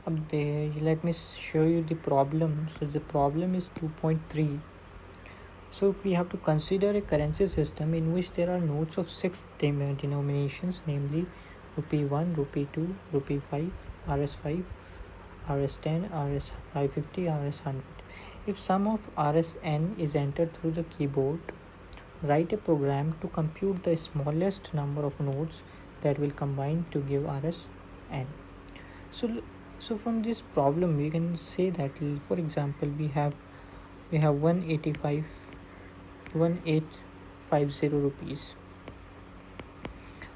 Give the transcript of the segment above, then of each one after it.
Up there, let me show you the problem. So the problem is 2.3. So we have to consider a currency system in which there are notes of six denominations, namely rupee 1, rupee 2, rupee 5, rs5, rs10, rs550, rs100. If sum of rsn is entered through the keyboard, write a program to compute the smallest number of nodes that will combine to give rsn. So so from this problem we can say that, for example, we have 1850 rupees.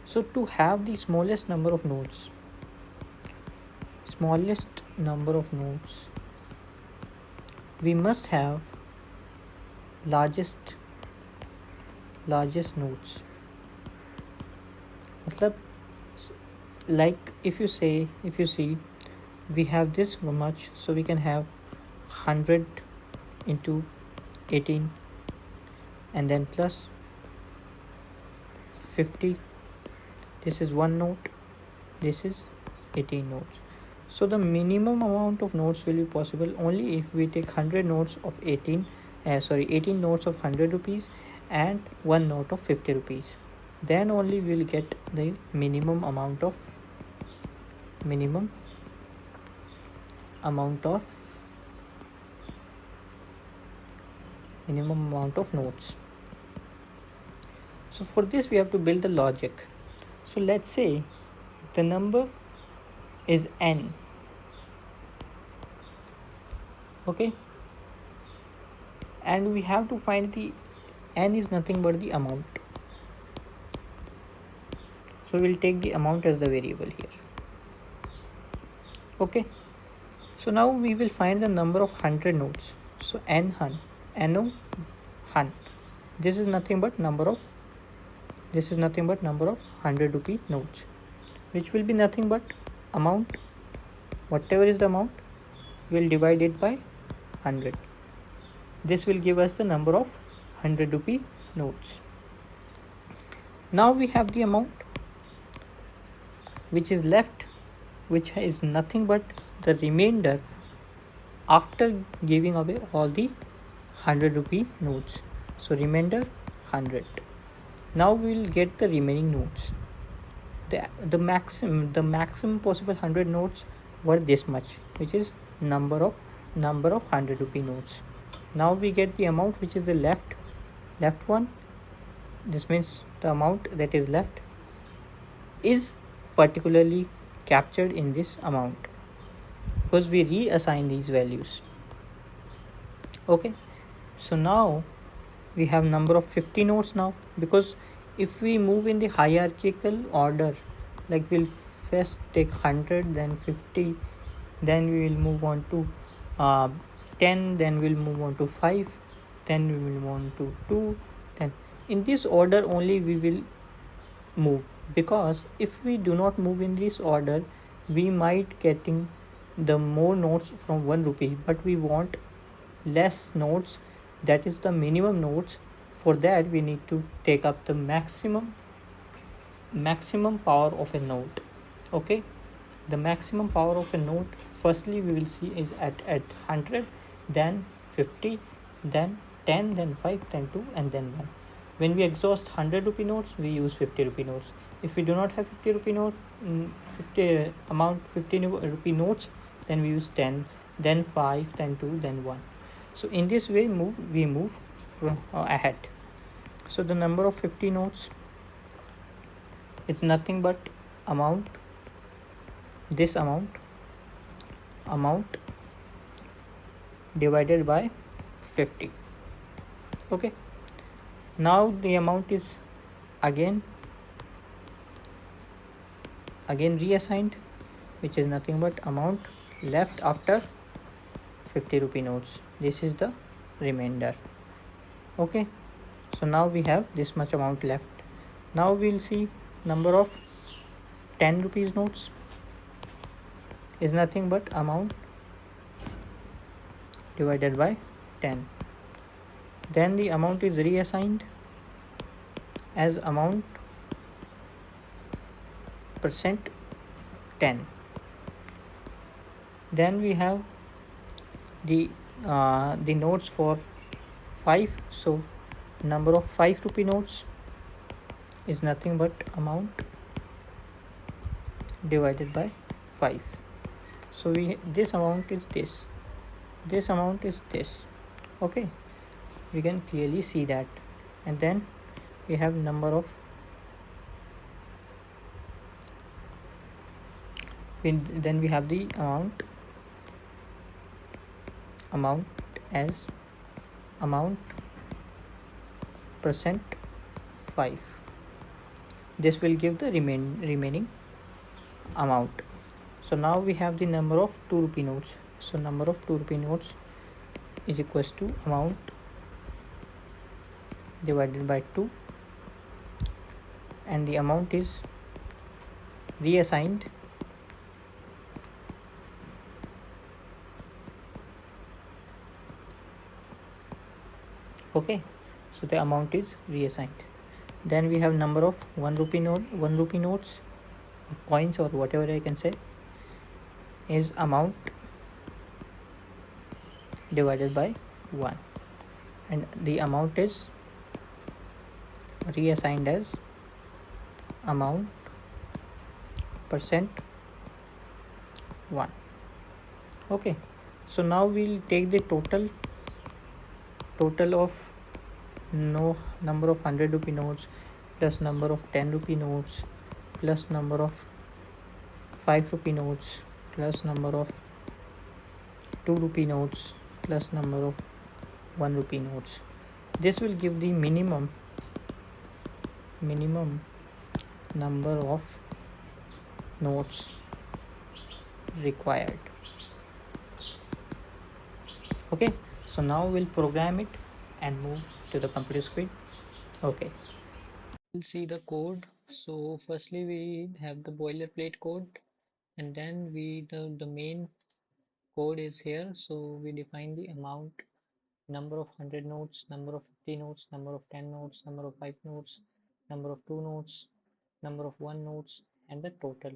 So to have the smallest number of nodes, we must have largest nodes. मतलब, like if you see we have this much, so we can have 100 into 18 and then plus 50. This is one node, this is 18 nodes. So the minimum amount of nodes will be possible only if we take 100 nodes of 18 notes of 100 rupees and one note of 50 rupees. Then only we will get the minimum amount of nodes. So for this we have to build the logic. So let's say the number is n. Okay, and we have to find the n is nothing but the amount. So we'll take the amount as the variable here. Okay, so now we will find the number of 100 nodes. So no hun, this is nothing but number of 100 rupee notes, which will be nothing but amount. Whatever is the amount, we'll divide it by 100. This will give us the number of 100 rupee notes. Now we have the amount which is left, which is nothing but the remainder after giving away all the 100 rupee notes. So remainder 100. Now we will get the remaining notes. The maximum possible 100 notes were this much, which is number of 100 rupee notes. Now we get the amount which is the left one. This means the amount that is left is particularly captured in this amount because we reassign these values. Okay, so now we have number of 50 nodes now, because if we move in the hierarchical order, like we'll first take 100, then 50, then we will move on to 10, then we'll move on to 5, then we will move on to 2, then in this order only we will move, because if we do not move in this order, we might getting the more notes from 1 rupee, but we want less notes, that is the minimum notes. For that we need to take up the maximum power of a node. Okay, the maximum power of a node, firstly we will see is at 100, then 50, then 10, then 5, then 2, and then 1. When we exhaust 100 rupee notes, we use 50 rupee notes. If we do not have 50 rupee note, 50 rupee notes, then we use 10, then 5, then 2, then 1. So in this way we move ahead. So the number of 50 notes, it's nothing but amount, this amount divided by 50. Okay, now the amount is again reassigned, which is nothing but amount left after 50 rupee notes. This is the remainder. Okay, so now we have this much amount left. Now we'll see number of 10 rupees notes is nothing but amount divided by 10. Then the amount is reassigned as amount percent 10. Then we have the notes for 5. So number of 5 rupee notes is nothing but amount divided by 5. So we this amount is this amount is this. Okay, we can clearly see that. And then we have number of then we have the amount as amount percent 5. This will give the remaining amount. So now we have the number of 2 rupee notes. So number of 2 rupee notes is equals to amount divided by 2, and the amount is reassigned okay. So the amount is reassigned. Then we have number of 1 rupee notes of coins, or whatever I can say, is amount divided by 1, and the amount is reassigned as amount percent 1. Okay, so now we'll take the total of no number of 100 rupee notes plus number of 10 rupee notes plus number of 5 rupee notes plus number of 2 rupee notes plus number of 1 rupee notes. This will give the minimum number of notes required. Okay, so now we'll program it and move to the computer screen. Okay, we'll see the code. So firstly we have the boilerplate code, and then the main code is here. So we define the amount, number of 100 notes, number of 50 notes, number of 10 notes, number of 5 notes, number of 2 notes, number of 1 notes, and the total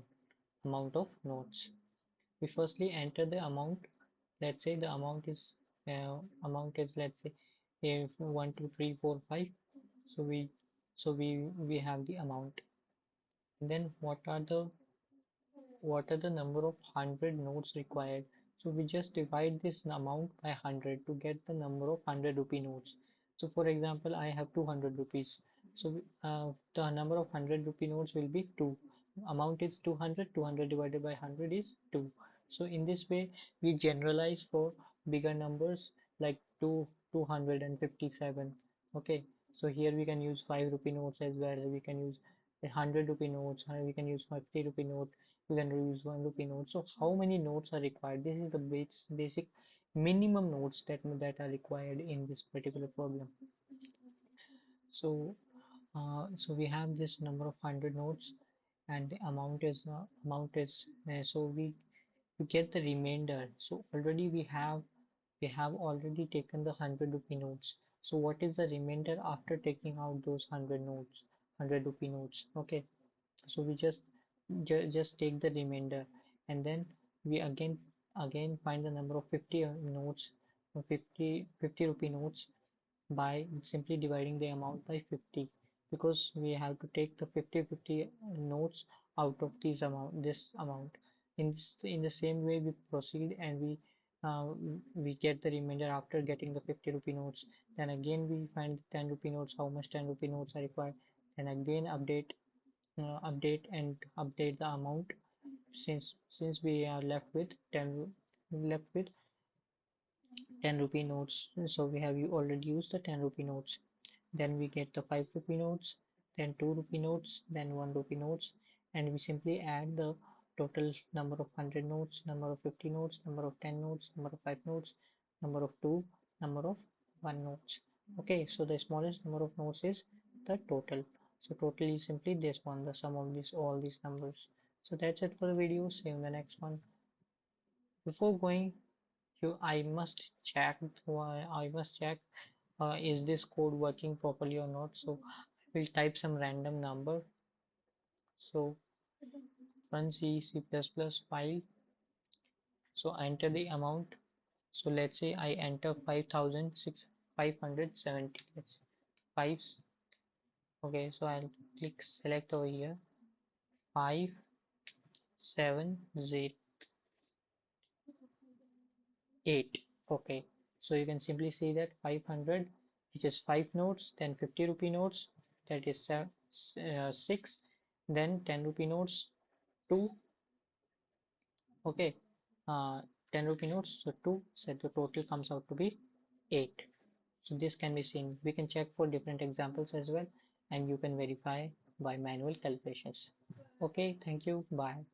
amount of notes. We firstly enter the amount. Let's say the amount is let's say if 1 2 3 4 5. So we have the amount. And then what are the number of 100 notes required. So we just divide this amount by 100 to get the number of 100 rupee notes. So for example, I have 200 rupees. So the number of 100 rupee notes will be 2. Amount is 200. 200 divided by 100 is 2. So in this way we generalize for bigger numbers like 257. Okay, so here we can use 5 rupee notes as well. We can use 100 rupee notes, we can use 50 rupee note, we can use 1 rupee note. So how many notes are required? This is the basic minimum notes that are required in this particular problem. So we have this number of 100 notes, and the amount is so we get the remainder. So already we have already taken the 100 rupee notes. So what is the remainder after taking out those 100 rupee notes? Okay, so we just take the remainder, and then we again find the number of 50 notes, 50 rupee notes, by simply dividing the amount by 50, because we have to take the 50 notes out of this amount. In the same way we proceed, and uh, we get the remainder after getting the 50 rupee notes. Then again we find 10 rupee notes, how much 10 rupee notes are required. Then again update the amount, since we are left with 10 rupee notes. So we have already used the 10 rupee notes. Then we get the 5 rupee notes, then 2 rupee notes, then 1 rupee notes, and we simply add the total number of 100 notes, number of 50 notes, number of 10 notes, number of 5 notes, number of 2, number of 1 notes. Okay, so the smallest number of notes is the total. So total is simply this one, the sum of all these numbers. So that's it for the video. See you in the next one. Before going, I must check is this code working properly or not. So I will type some random number. So run C++ file So I enter the amount. So let's say I enter 5,570. Let's fives. Okay, so I'll click select over here 5708. Okay, so you can simply see that 500, which is 5 notes, then 50 rupee notes, that is 6, then 10 rupee notes 2. Okay, uh, 10 rupee notes, so 2, so the total comes out to be 8. So this can be seen. We can check for different examples as well, and you can verify by manual calculations. Okay, thank you. Bye.